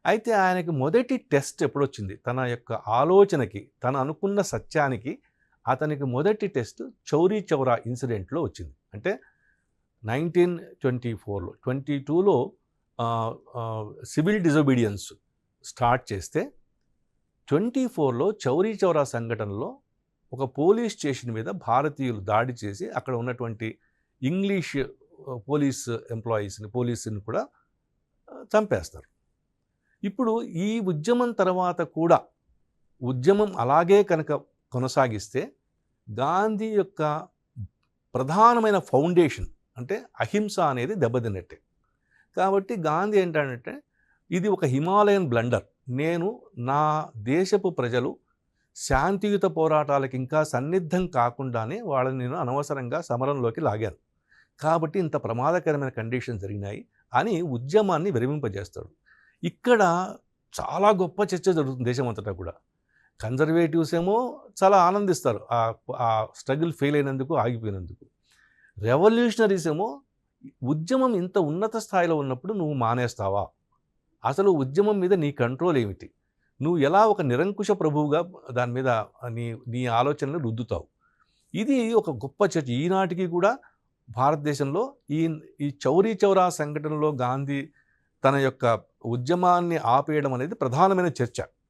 అయితే ఆయనకి మొదటి టెస్ట్ ఎప్పుడొచ్చింది? తన యొక్క ఆలోచనకి, తను అనుకున్న సత్యానికి అతనికి మొదటి టెస్ట్ చౌరీ చౌరా ఇన్సిడెంట్‌లో వచ్చింది. అంటే 1924లో 22లో సివిల్ డిజోబీడియన్స్ స్టార్ట్ చేస్తే 24లో చౌరీ చౌరా సంఘటనలో ఒక పోలీస్ స్టేషన్ మీద భారతీయులు దాడి చేసి అక్కడ ఉన్నటువంటి ఇంగ్లీష్ పోలీస్ పోలీసుని కూడా చంపేస్తారు. ఇప్పుడు ఈ ఉద్యమం తర్వాత కూడా ఉద్యమం అలాగే కనుక కొనసాగిస్తే గాంధీ యొక్క ప్రధానమైన ఫౌండేషన్ అంటే అహింస అనేది దెబ్బతిన్నట్టే. కాబట్టి గాంధీ ఏంటంటే ఇది ఒక హిమాలయన్ బ్లండర్. నేను నా దేశపు ప్రజలు శాంతియుత పోరాటాలకు ఇంకా సన్నిద్ధం కాకుండానే వాళ్ళని నేను అనవసరంగా సమరంలోకి లాగాను. కాబట్టి ఇంత ప్రమాదకరమైన కండిషన్స్ జరిగినాయి అని ఉద్యమాన్ని విరమింపజేస్తాడు. ఇక్కడ చాలా గొప్ప చర్చ జరుగుతుంది దేశమంతటా కూడా. కన్జర్వేటివ్స్ ఏమో చాలా ఆనందిస్తారు ఆ స్ట్రగుల్ ఫెయిల్ అయినందుకు, ఆగిపోయినందుకు. రెవల్యూషనరీస్ ఏమో ఉద్యమం ఇంత ఉన్నత స్థాయిలో ఉన్నప్పుడు నువ్వు మానేస్తావా? అసలు ఉద్యమం మీద నీ కంట్రోల్ ఏమిటి? నువ్వు ఎలా ఒక నిరంకుశ ప్రభువుగా దాని మీద నీ ఆలోచనలు రుద్దుతావు? ఇది ఒక గొప్ప చర్చ. ఈనాటికి కూడా భారతదేశంలో ఈ చౌరీ చౌరా సంఘటనలో గాంధీ తన యొక్క ఉద్యమాన్ని ఆపేయడం అనేది ప్రధానమైన చర్చ.